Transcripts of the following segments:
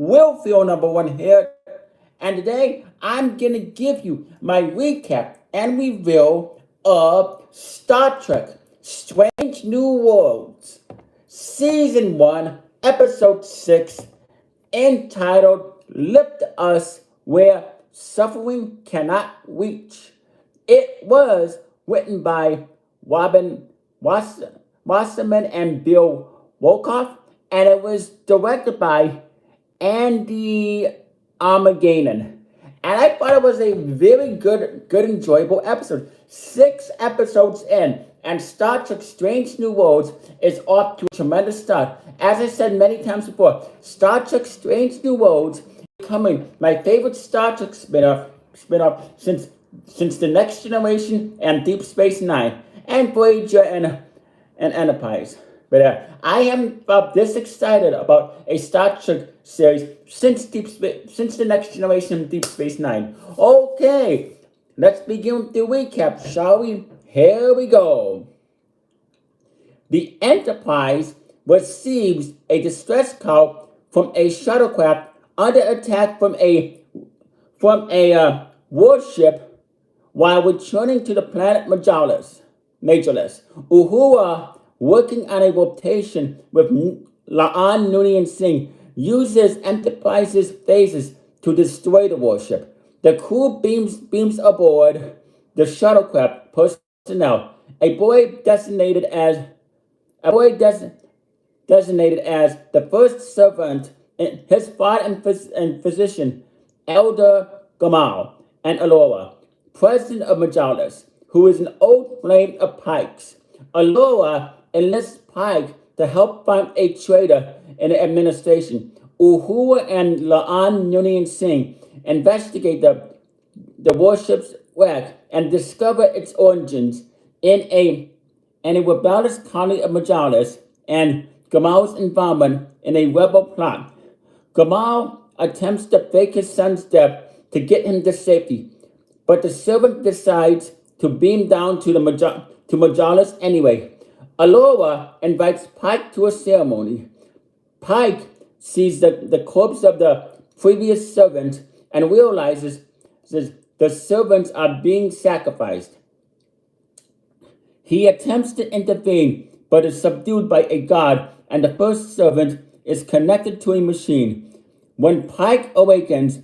Willfield number one here, and today I'm gonna give you my recap and review of Star Trek Strange New Worlds, Season 1, Episode 6, entitled Lift Us Where Suffering Cannot Reach. It was written by Robin Wasserman and Bill Wolkoff, and it was directed by Andy Armageddon. And I thought it was a very good, enjoyable episode. 6 episodes in, and Star Trek Strange New Worlds is off to a tremendous start. As I said many times before, Star Trek Strange New Worlds is becoming my favorite Star Trek spin-off since The Next Generation and Deep Space Nine and Voyager and Enterprise. But I haven't felt this excited about a Star Trek series since The Next Generation and Deep Space Nine. Okay, let's begin with the recap, shall we? Here we go. The Enterprise receives a distress call from a shuttlecraft under attack from a warship while returning to the planet Majorless. Uhura, working on a rotation with La'an Noonien Singh, uses Enterprise's phases to destroy the warship. The crew beams aboard the shuttlecraft personnel. A boy designated as the first servant, his father and physician, Elder Gamal, and Alora, president of Majorless, who is an old flame of Pike's. Alora enlists Pike to help find a traitor in the administration. Uhura and La'an Noonien Singh investigate the warship's wreck and discover its origins in a rebellious colony of Majorless and Gamal's involvement in a rebel plot. Gamal attempts to fake his son's death to get him to safety, but the servant decides to beam down to Majorless anyway. Alora invites Pike to a ceremony. Pike sees the corpse of the previous servant and realizes the servants are being sacrificed. He attempts to intervene, but is subdued by a god, and the first servant is connected to a machine. When Pike awakens,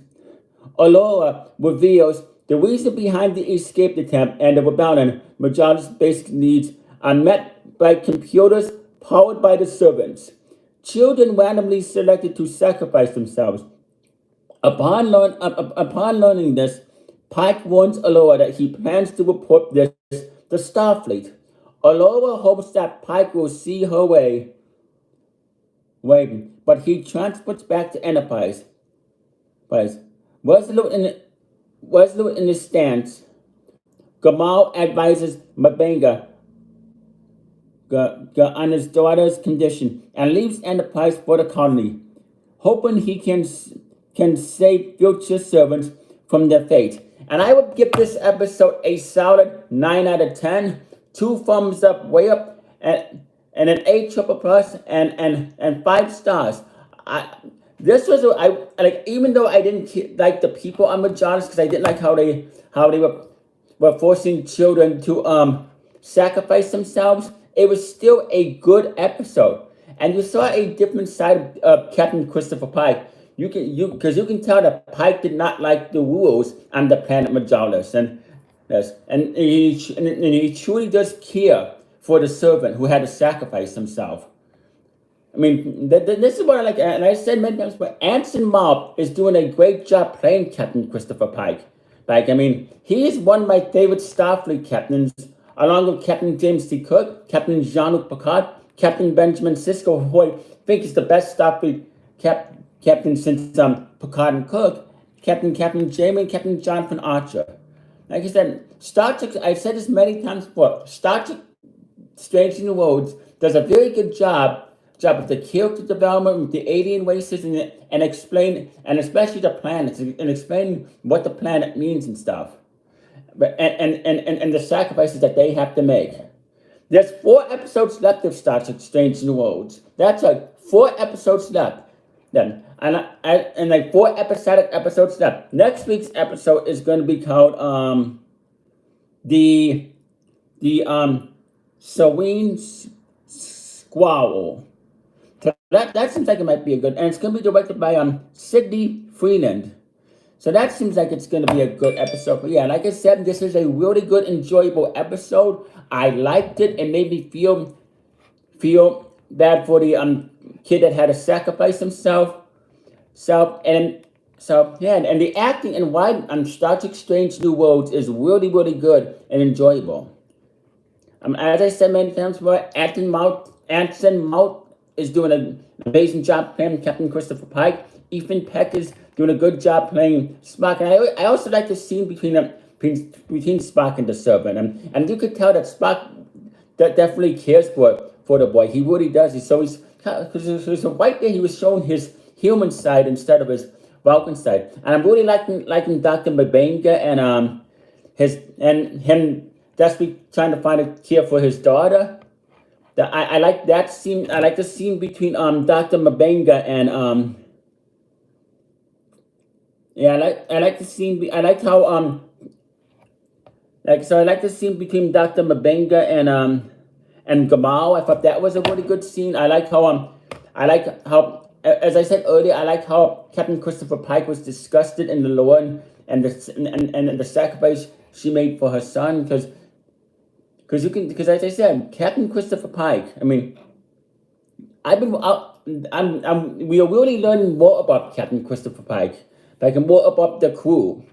Alora reveals the reason behind the escape attempt and the rebellion. Majorless' basic needs are met by computers powered by the servants. Children randomly selected to sacrifice themselves. Upon learning this, Pike warns Alora that he plans to report this to Starfleet. Alora hopes that Pike will see her way, but he transports back to Enterprise. Resolute in his stance, Gamal advises M'Benga on his daughter's condition and leaves Enterprise for the colony, hoping he can save future servants from their fate. And I would give this episode a solid 9 out of 10, 2 thumbs up, way up, and an A triple plus, and 5 stars. This was even though I didn't like the people on Majorless because I didn't like how they were forcing children to sacrifice themselves. It was still a good episode, and you saw a different side of Captain Christopher Pike. You can tell that Pike did not like the rules on the planet Majorless, and he truly does care for the servant who had to sacrifice himself. I mean, this is what I like, and I said many times, but Anson Mount is doing a great job playing Captain Christopher Pike. I mean, he is one of my favorite Starfleet captains, along with Captain James T. Kirk, Captain Jean-Luc Picard, Captain Benjamin Sisko, who I think is the best Starfleet captain since Picard and Kirk, Captain Jamie, and Captain Jonathan Archer. Like I said, Star Trek, I've said this many times before, Star Trek Strange New Worlds does a very good job of the character development with the alien races and explain, and especially the planets, and explain what the planet means and stuff. And the sacrifices that they have to make. There's 4 episodes left of Star Trek Strange New Worlds. That's right, 4 episodes left. Then and like 4 episodic episodes left. Next week's episode is going to be called the Serene Squall. So that seems like it might be a good, and it's going to be directed by Sydney Freeland. So that seems like it's going to be a good episode. But yeah, like I said, this is a really good, enjoyable episode. I liked it. It made me feel bad for the kid that had to sacrifice himself. And the acting in Star Trek Strange New Worlds is really, really good and enjoyable. As I said many times before, Anson Mount is doing an amazing job playing Captain Christopher Pike. Ethan Peck is doing a good job playing Spock, and I also like the scene between Spock and the servant, and you could tell that Spock definitely cares for the boy. He really does. Because right there he was showing his human side instead of his Vulcan side, and I'm really liking Dr. M'Benga and him desperately trying to find a cure for his daughter. I like that scene. I like the scene between Dr. M'Benga and I like the scene. I like how I like the scene between Dr. M'Benga and Gamal. I thought that was a really good scene. I like how as I said earlier, I like how Captain Christopher Pike was disgusted in the lore and the sacrifice she made for her son, because as I said, Captain Christopher Pike. I mean, we are really learning more about Captain Christopher Pike, like more about the crew.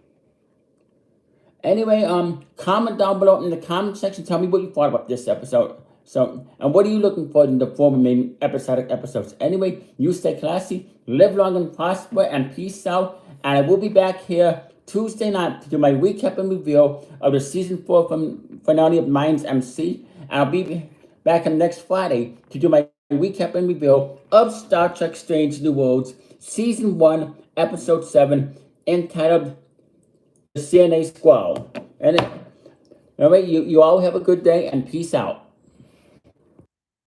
Anyway, comment down below in the comment section. Tell me what you thought about this episode. So, and what are you looking for in the form of main episodic episodes? Anyway, you stay classy, live long and prosper, and peace out. And I will be back here Tuesday night to do my recap and review of the season 4 finale of Minds MC. And I'll be back on next Friday to do my recap and review of Star Trek Strange New Worlds season 1, episode 7, entitled The CNA Squall. And anyway, you all have a good day and peace out.